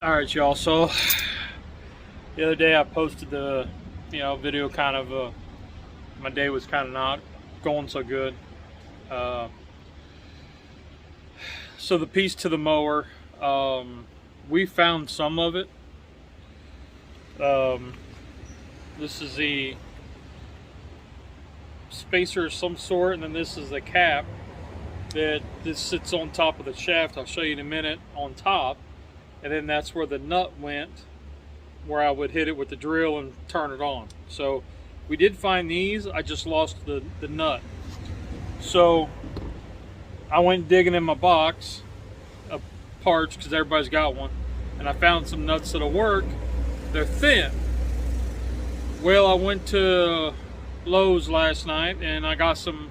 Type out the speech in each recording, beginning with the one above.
All right, y'all. So the other day I posted the, video kind of, my day was kind of not going so good. So the piece to the mower, we found some of it. This is the spacer of some sort, and then this is the cap that this sits on top of the shaft. I'll show you in a minute on top. And then that's where the nut went, where I would hit it with the drill and turn it on. So we did find these. I just lost the nut. So I went digging in my box of parts, because everybody's got one, and I found some nuts that'll work. They're thin. Well, I went to Lowe's last night and I got some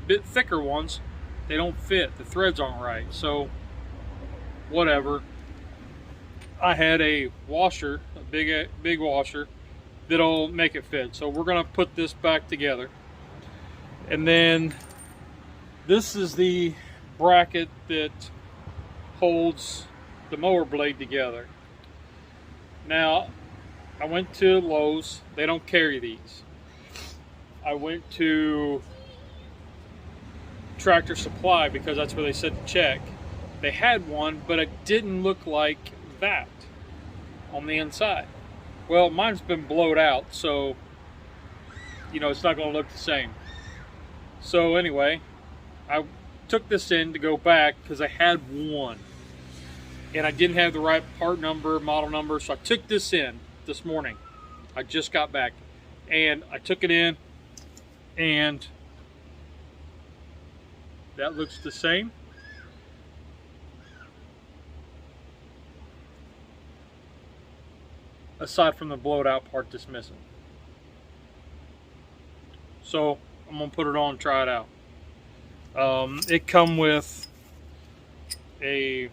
bit thicker ones. They don't fit. The threads aren't right. So whatever. I had a washer, a big washer, that'll make it fit. So we're gonna put this back together. And then this is the bracket that holds the mower blade together. Now, I went to Lowe's. They don't carry these. I went to Tractor Supply because that's where they said to check. They had one, but it didn't look like that on the inside. Well, mine's been blowed out, so it's not going to look the same. So anyway, I took this in to go back because I had one and I didn't have the right part number, model number, so I took this in this morning. I just got back and I took it in, and that looks the same. Aside from the blowed out part that's missing. So I'm gonna put it on and try it out. It come with a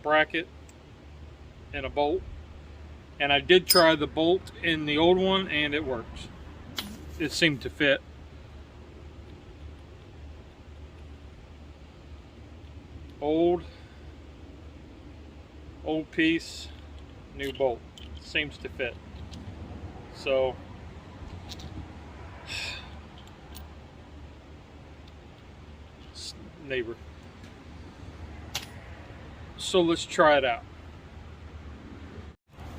bracket and a bolt, and I did try the bolt in the old one and it works. It seemed to fit. Old piece, new bolt. Seems to fit. So neighbor. So let's try it out.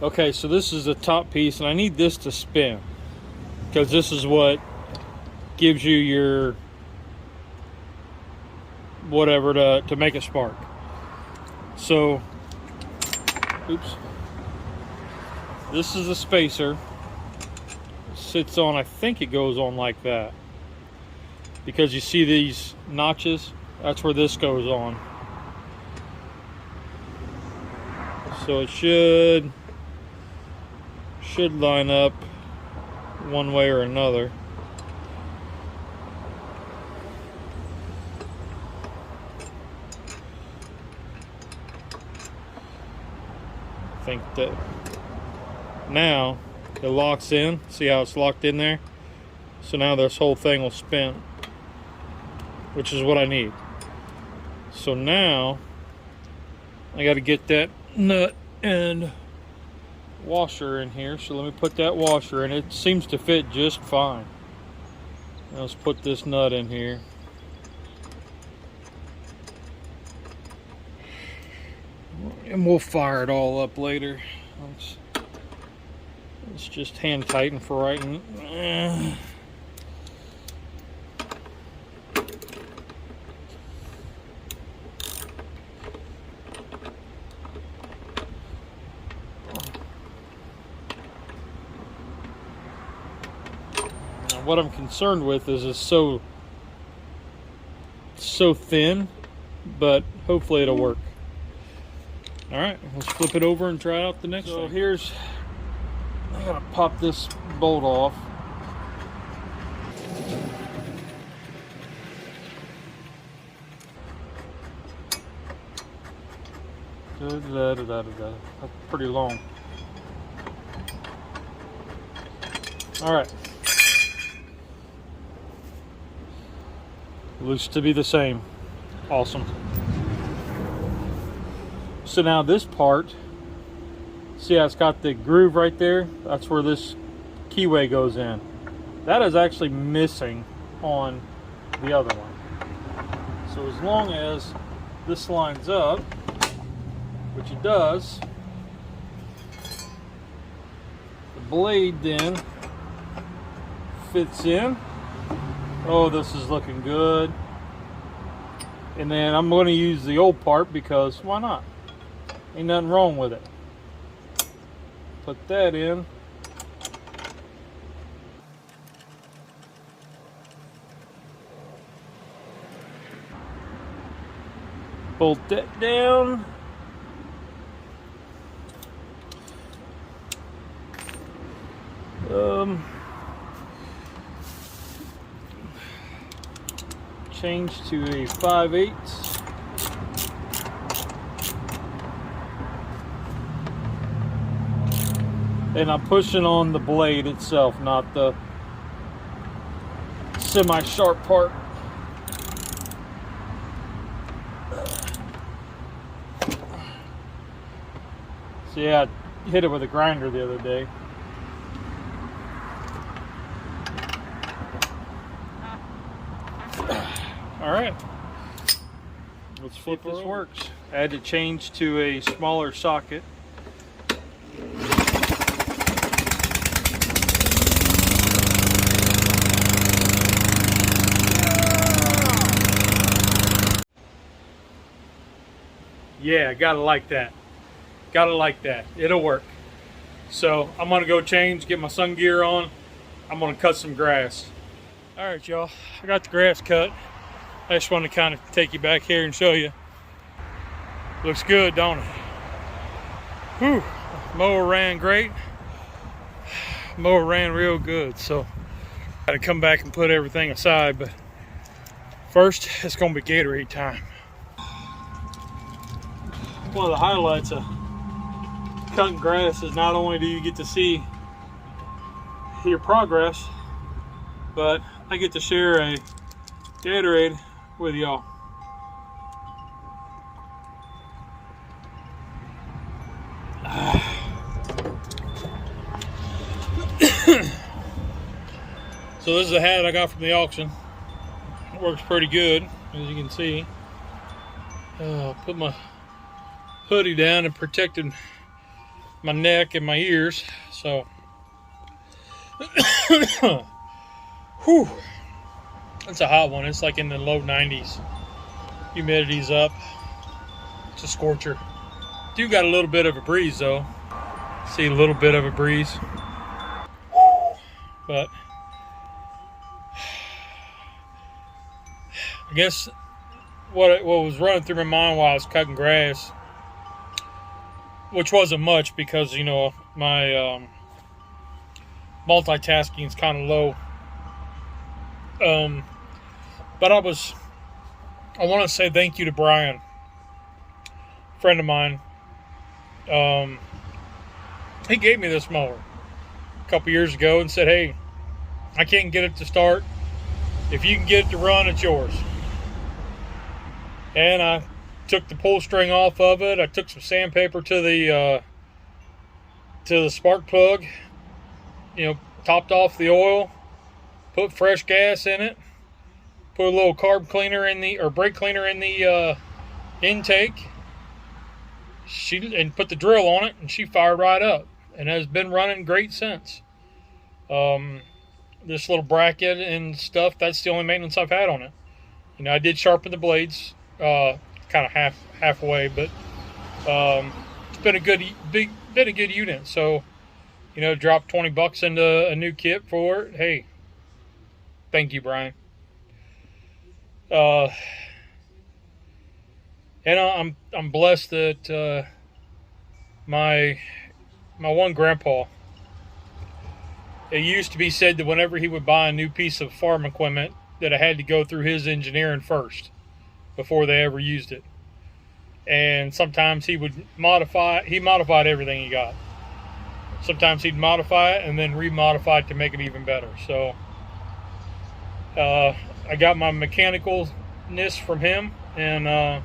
Okay, so this is the top piece, and I need this to spin because this is what gives you your whatever to make a spark. So, oops. This is the spacer. It sits on, I think it goes on like that. Because you see these notches? That's where this goes on. So it should line up one way or another. I think that now it locks in. See how it's locked in there? So now this whole thing will spin, which is what I need. So now I got to get that nut and washer in here. So let me put that washer in. It seems to fit just fine. Now let's put this nut in here. And we'll fire it all up later. Let's just hand tighten for right now. What I'm concerned with is it's so thin, but hopefully it'll work. All right, let's flip it over and try out the next one. So I gotta pop this bolt off. That's pretty long. All right. Looks to be the same. Awesome. So now this part See how it's got the groove right there? That's where this keyway goes in. That is actually missing on the other one. So as long as this lines up, which it does, the blade then fits in. Oh, this is looking good. And then I'm going to use the old part because why not? Ain't nothing wrong with it. Put that in. Bolt that down. Change to a 5/8. And I'm pushing on the blade itself, not the semi-sharp part. So yeah, I hit it with a grinder the other day. All right, let's flip this works. I had to change to a smaller socket. Yeah, gotta like that. Gotta like that. It'll work. So I'm gonna go change, get my sun gear on. I'm gonna cut some grass. All right, y'all. I got the grass cut. I just want to kind of take you back here and show you. Looks good, don't it? Whew. Mower ran great. Mower ran real good. So got to come back and put everything aside. But first, it's going to be Gatorade time. One of the highlights of cutting grass is not only do you get to see your progress, but I get to share a Gatorade with y'all. So this is a hat I got from the auction. It works pretty good, as you can see. Put my hoodie down and protected my neck and my ears. So, whew. It's a hot one. It's like in the low 90s. Humidity's up. It's a scorcher. Do got a little bit of a breeze though. See a little bit of a breeze. But I guess what was running through my mind while I was cutting grass, which wasn't much because, you know, my multitasking is kind of low. But I want to say thank you to Brian, a friend of mine. He gave me this mower a couple years ago and said, hey, I can't get it to start. If you can get it to run, it's yours. And I took the pull string off of it. I took some sandpaper to the spark plug, you know, topped off the oil, put fresh gas in it, put a little carb cleaner in the, or brake cleaner in the intake. And put the drill on it, and she fired right up, and has been running great since. This little bracket and stuff, that's the only maintenance I've had on it. You know, I did sharpen the blades, kind of halfway, but it's been a good unit. So, you know, dropped $20 into a new kit for it. Hey, thank you, Brian. And I'm blessed that my one grandpa, it used to be said that whenever he would buy a new piece of farm equipment, that it had to go through his engineering first before they ever used it. And sometimes he would modified everything he got. Sometimes he'd modify it and then remodify it to make it even better. So I got my mechanicalness from him, and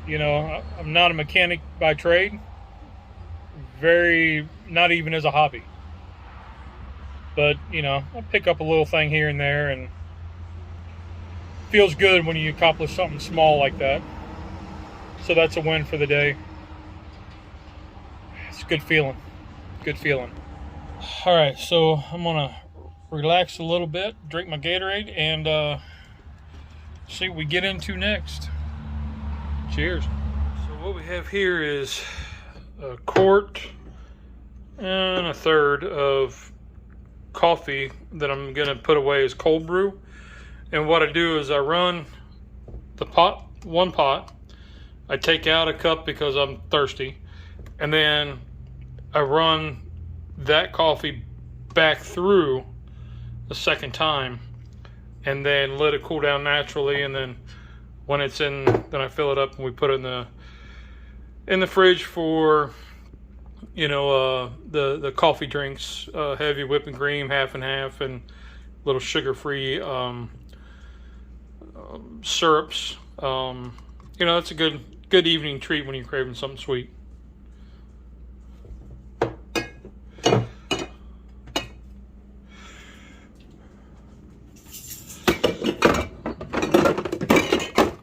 you know, I'm not a mechanic by trade. very, not even as a hobby. But, you know, I pick up a little thing here and there, and feels good when you accomplish something small like that. So that's a win for the day. It's a good feeling. Good feeling. All right, so I'm gonna relax a little bit, drink my Gatorade, and see what we get into next. Cheers. So what we have here is a quart and a third of coffee that I'm gonna put away as cold brew. And what I do is I run the pot, one pot, I take out a cup because I'm thirsty, and then I run that coffee back through the second time, and then let it cool down naturally, and then when it's in, then I fill it up and we put it in the fridge for, you know, the coffee drinks, heavy whipping cream, half and half, and little sugar-free syrups. You know, it's a good evening treat when you're craving something sweet.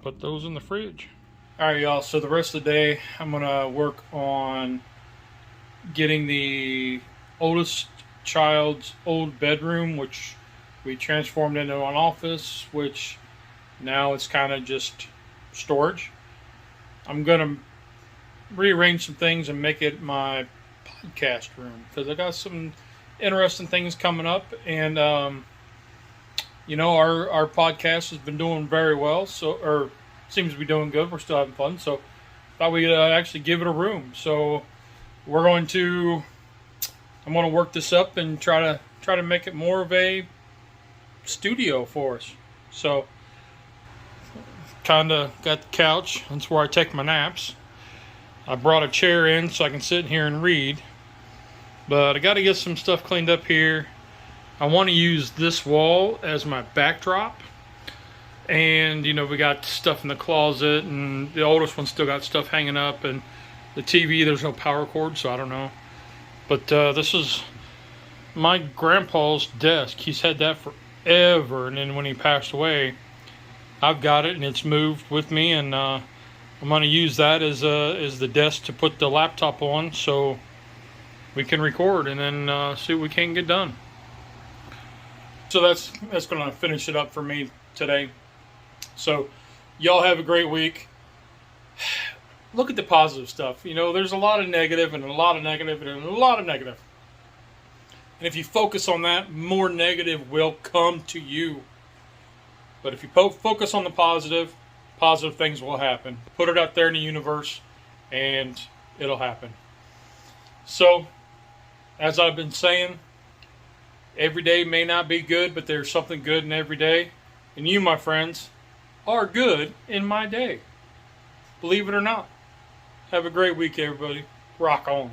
Put those in the fridge. All right, y'all, so the rest of the day I'm gonna work on getting the oldest child's old bedroom, which we transformed into an office, which now it's kind of just storage. I'm gonna rearrange some things and make it my podcast room, because I got some interesting things coming up, and you know, our podcast has been doing very well, so, or seems to be doing good. We're still having fun, so thought we'd actually give it a room. So I'm going to work this up and try to make it more of a studio for us. So kind of got the couch. That's where I take my naps. I brought a chair in so I can sit here and read. But I got to get some stuff cleaned up here. I want to use this wall as my backdrop. And, you know, we got stuff in the closet, and the oldest one still got stuff hanging up, and the TV, there's no power cord, so I don't know. But this is my grandpa's desk. He's had that forever, and then when he passed away, I've got it, and it's moved with me, and I'm going to use that as the desk to put the laptop on, so we can record and then see what we can get done. So that's going to finish it up for me today. So y'all have a great week. Look at the positive stuff. You know, there's a lot of negative and a lot of negative and a lot of negative. And if you focus on that, more negative will come to you. But if you focus on the positive, positive things will happen. Put it out there in the universe, and it'll happen. So, as I've been saying, every day may not be good, but there's something good in every day. And you, my friends, are good in my day. Believe it or not. Have a great week, everybody. Rock on.